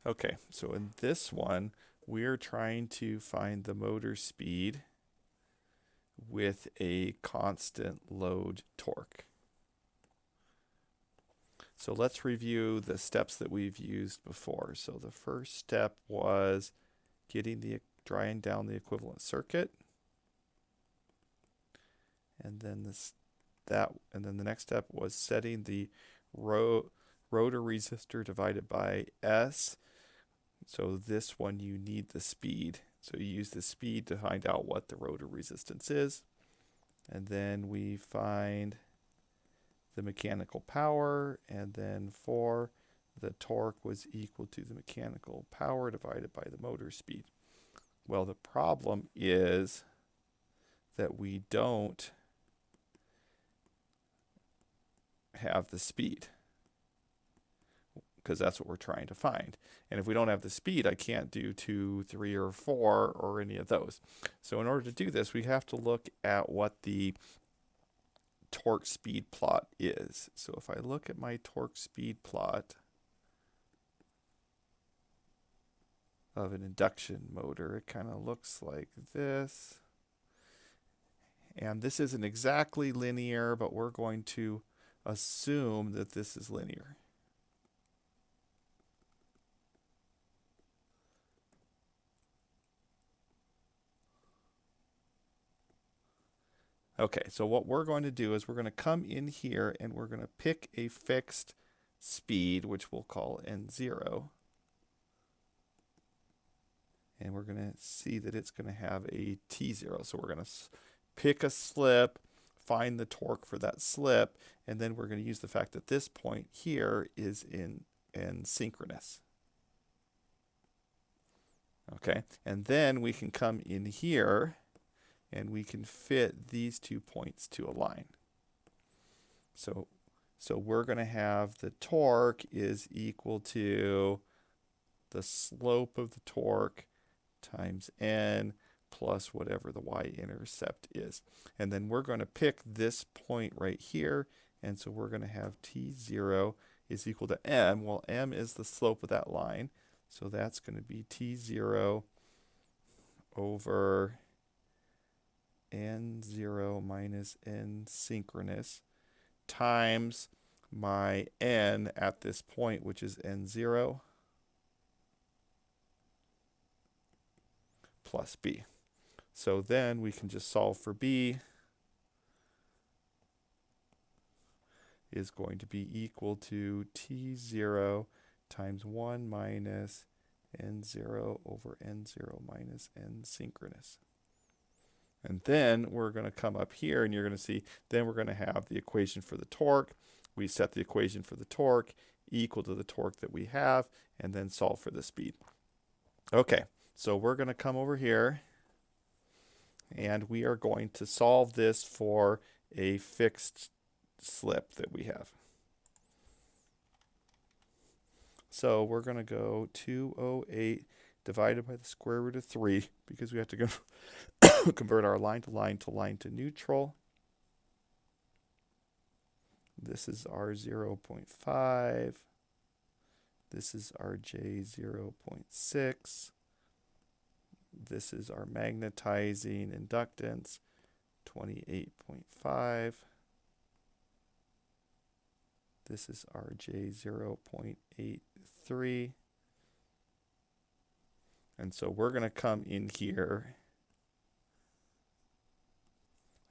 Okay, so in this one, we're trying to find the motor speed with a constant load torque. So let's review the steps that we've used before. So the first step was drying down the equivalent circuit, and then the next step was setting the rotor resistor divided by S. So this one you need the speed. So you use the speed to find out what the rotor resistance is. And then we find the mechanical power, and then for the torque was equal to the mechanical power divided by the motor speed. Well, the problem is that we don't have the speed, because that's what we're trying to find. And if we don't have the speed, I can't do 2, 3, or 4, or any of those. So in order to do this, we have to look at what the torque speed plot is. So if I look at my torque speed plot of an induction motor, it kind of looks like this. And this isn't exactly linear, but we're going to assume that this is linear. Okay, so what we're going to do is we're going to come in here and we're going to pick a fixed speed, which we'll call N0. And we're going to see that it's going to have a T0. So we're going to pick a slip, find the torque for that slip, and then we're going to use the fact that this point here is in synchronous. Okay, and then we can come in here and we can fit these 2 points to a line. So we're going to have the torque is equal to the slope of the torque times n plus whatever the y-intercept is. And then we're going to pick this point right here, and so we're going to have T0 is equal to m. Well, m is the slope of that line, so that's going to be T0 over N0 minus N synchronous times my N at this point, which is N0, plus B. So then we can just solve for B is going to be equal to T0 times 1 minus N0 over N0 minus N synchronous. And then we're going to come up here and you're going to see, then we're going to have the equation for the torque. We set the equation for the torque equal to the torque that we have, and then solve for the speed. Okay, so we're going to come over here and we are going to solve this for a fixed slip that we have. So we're going to go 208 divided by the square root of 3, because we have to go convert our line to neutral. This is our 0.5. This is our J 0.6. This is our magnetizing inductance, 28.5. This is our J 0.83. And so we're going to come in here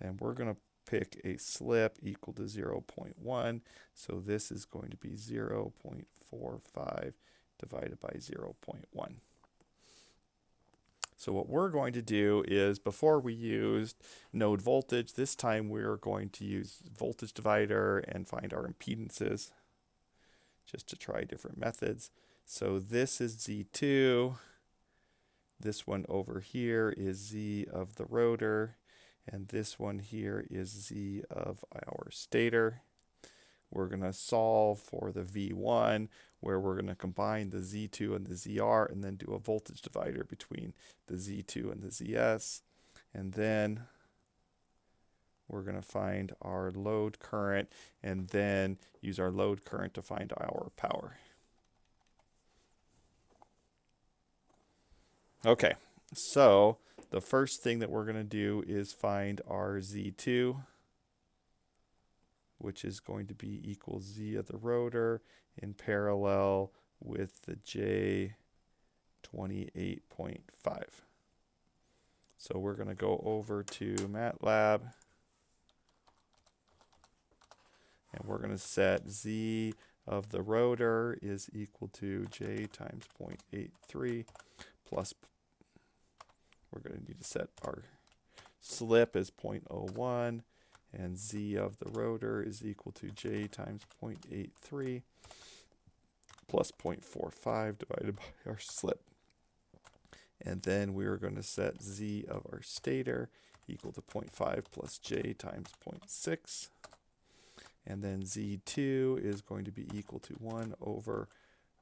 and we're going to pick a slip equal to 0.1. So this is going to be 0.45 divided by 0.1. So what we're going to do is, before we used node voltage, this time we're going to use voltage divider and find our impedances, just to try different methods. So this is Z2. This one over here is Z of the rotor, and this one here is Z of our stator. We're going to solve for the V1, where we're going to combine the Z2 and the ZR and then do a voltage divider between the Z2 and the ZS. And then we're going to find our load current and then use our load current to find our power. Okay, so the first thing that we're going to do is find our Z2, which is going to be equal Z of the rotor in parallel with the J28.5. So we're going to go over to MATLAB, and we're going to set Z of the rotor is equal to J times 0.83 plus, we're going to need to set our slip as 0.01, and Z of the rotor is equal to J times 0.83 plus 0.45 divided by our slip. And then we're going to set Z of our stator equal to 0.5 plus J times 0.6. And then Z2 is going to be equal to 1 over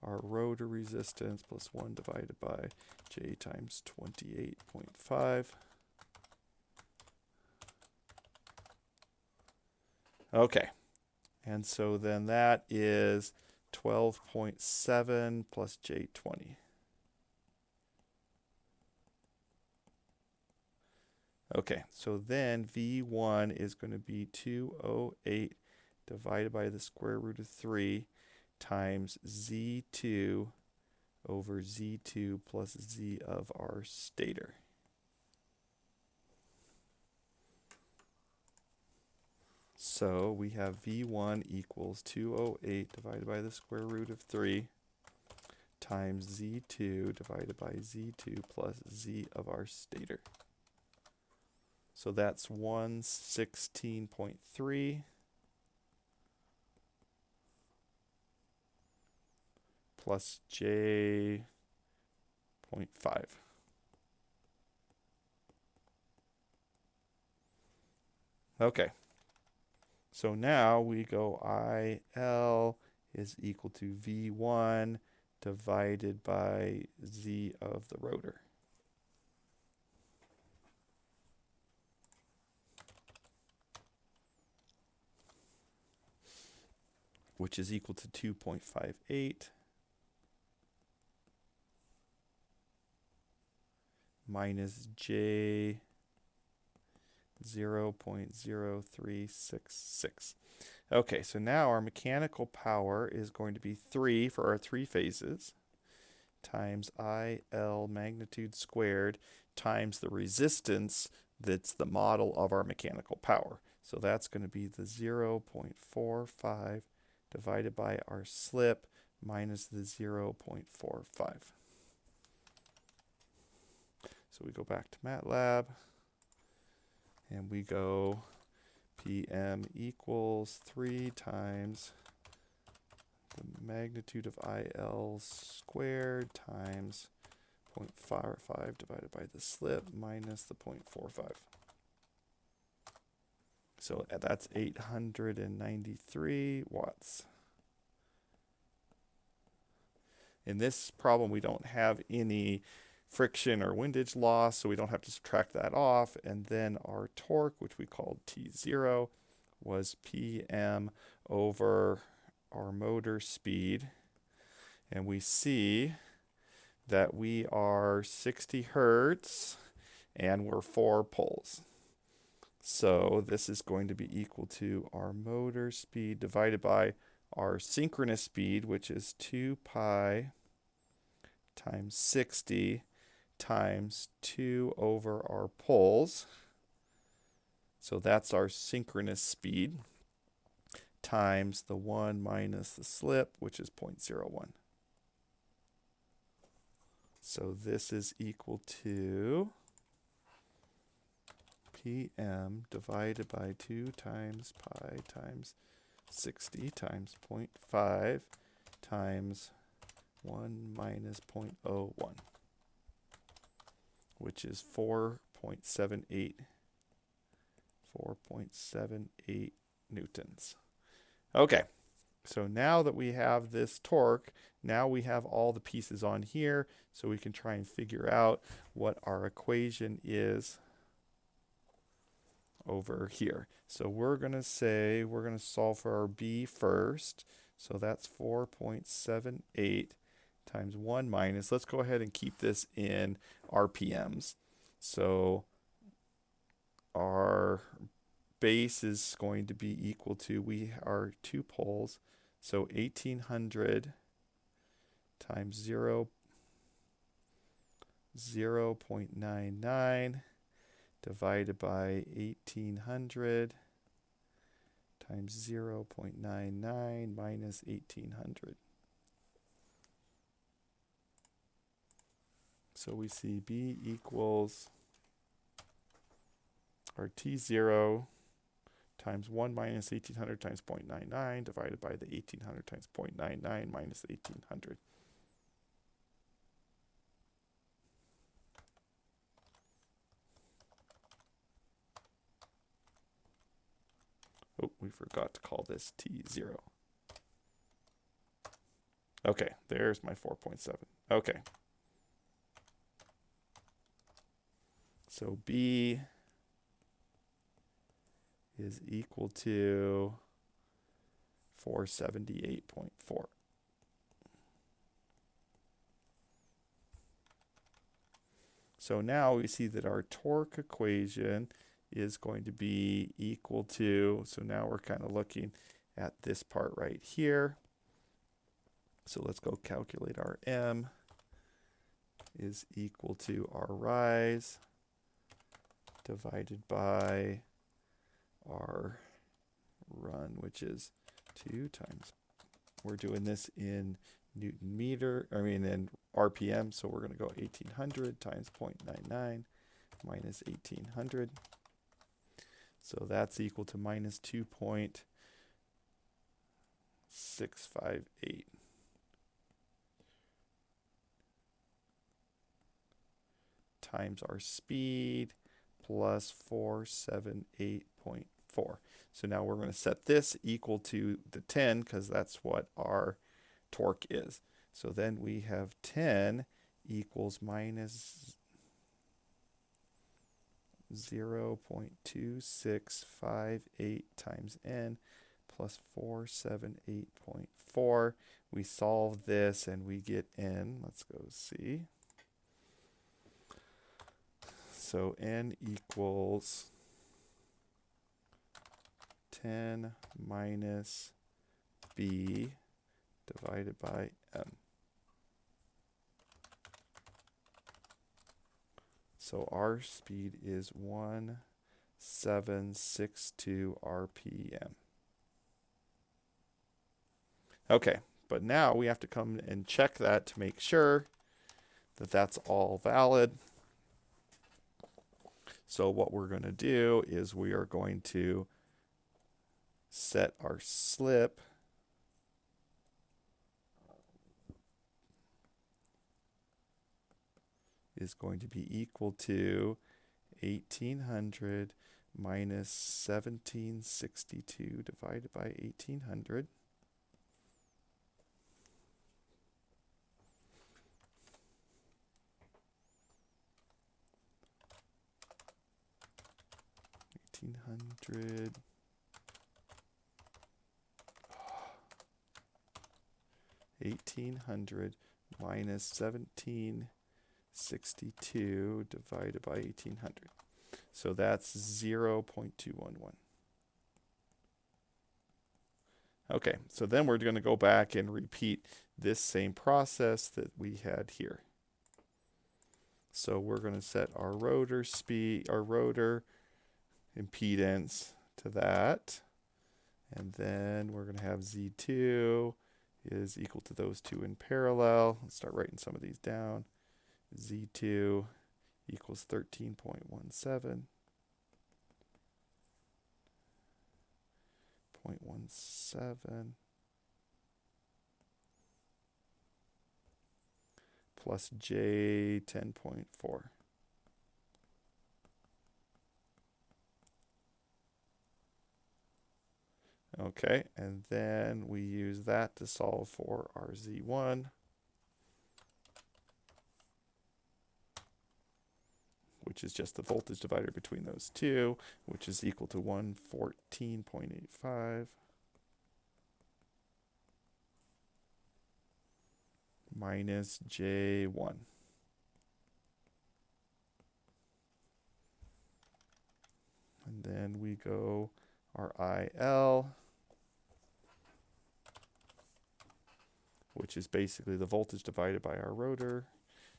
our rotor resistance plus 1 divided by J times 28.5. Okay, and so then that is 12.7 plus J20. Okay, so then V1 is going to be 208 divided by the square root of 3 times Z2 over Z2 plus Z of our stator. So we have V1 equals 208 divided by the square root of 3 times Z2 divided by Z2 plus Z of our stator. So that's 116.3 plus J 0.5. Okay. So now we go IL is equal to V1 divided by Z of the rotor. Which is equal to 2.58 minus J 0.0366. Okay, so now our mechanical power is going to be 3 for our 3 phases times IL magnitude squared times the resistance that's the model of our mechanical power. So that's going to be the 0.45 divided by our slip minus the 0.45. So we go back to MATLAB, and we go PM equals 3 times the magnitude of IL squared times 0.55 divided by the slip minus the 0.45. So that's 893 watts. In this problem, we don't have any friction or windage loss, so we don't have to subtract that off. And then our torque, which we called T0, was PM over our motor speed. And we see that we are 60 hertz and we're 4 poles. So this is going to be equal to our motor speed divided by our synchronous speed, which is 2 pi times 60 times 2 over our poles. So that's our synchronous speed times the 1 minus the slip, which is 0.01. So this is equal to PM divided by 2 times pi times 60 times 0.5 times 1 minus 0.01, which is 4.78 newtons. Okay, so now that we have this torque, now we have all the pieces on here, so we can try and figure out what our equation is over here. So we're going to say we're going to solve for our B first. So that's 4.78 times 1 minus, let's go ahead and keep this in RPMs. So our base is going to be equal to, we are 2 poles, so 1800 times 0.99 divided by 1800 times 0.99 minus 1800. So we see B equals our T0 times 1 minus 1800 times 0.99 divided by the 1800 times 0.99 minus 1800. Oh, we forgot to call this T0. Okay, there's my 4.7. Okay. So B is equal to 478.4. So now we see that our torque equation is going to be equal to, so now we're kind of looking at this part right here. So let's go calculate our M is equal to our rise divided by our run, which is 2 times, we're doing this in Newton meter, in RPM, so we're going to go 1800 times 0.99 minus 1800. So that's equal to minus 2.658 times our speed plus 478.4. So now we're going to set this equal to the 10 because that's what our torque is. So then we have 10 equals minus 0.2658 times n plus 478.4. We solve this and we get n. Let's go see. So n equals 10 minus b divided by m. So our speed is 1762 RPM. Okay, but now we have to come and check that to make sure that that's all valid. So what we're going to do is we are going to set our slip is going to be equal to 1800 minus 1762 divided by 1800. Eighteen hundred minus 1762 divided by 1800. So that's 0.211. Okay, so then we're going to go back and repeat this same process that we had here. So we're going to set our rotor speed, our rotor impedance to that. And then we're going to have Z2 is equal to those two in parallel. Let's start writing some of these down. Z2 equals 13.17. 0.17 plus J 10.4. Okay, and then we use that to solve for our Z1, which is just the voltage divider between those two, which is equal to 114.85 minus J1. And then we go our IL, which is basically the voltage divided by our rotor,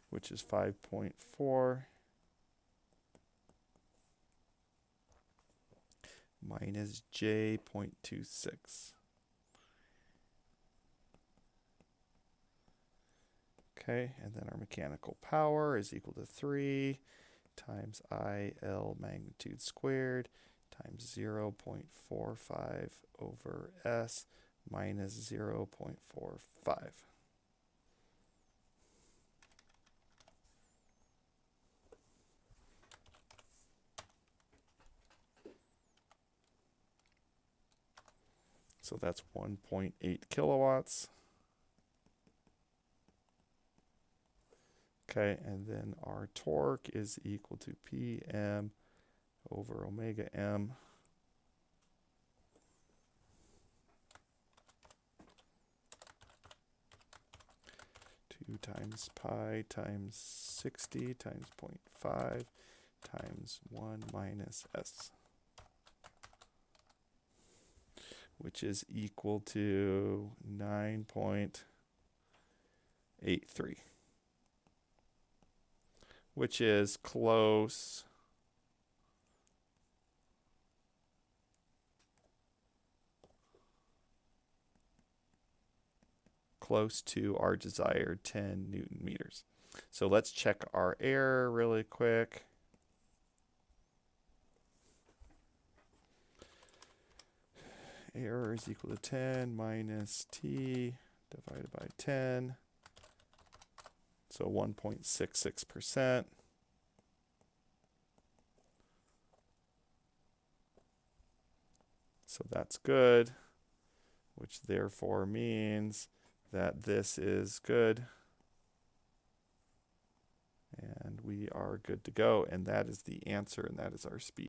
which is 5.4 minus J.26. Okay, and then our mechanical power is equal to 3 times IL magnitude squared times 0.45 over S minus 0.45. So that's 1.8 kilowatts. Okay, and then our torque is equal to PM over omega M. Two times pi times 60 times 0.5 times 1 minus S, which is equal to 9.83, which is close to our desired 10 Newton meters. So let's check our error really quick. Error is equal to 10 minus T divided by 10. So 1.66%. So that's good, which therefore means that this is good. And we are good to go. And that is the answer, and that is our speed.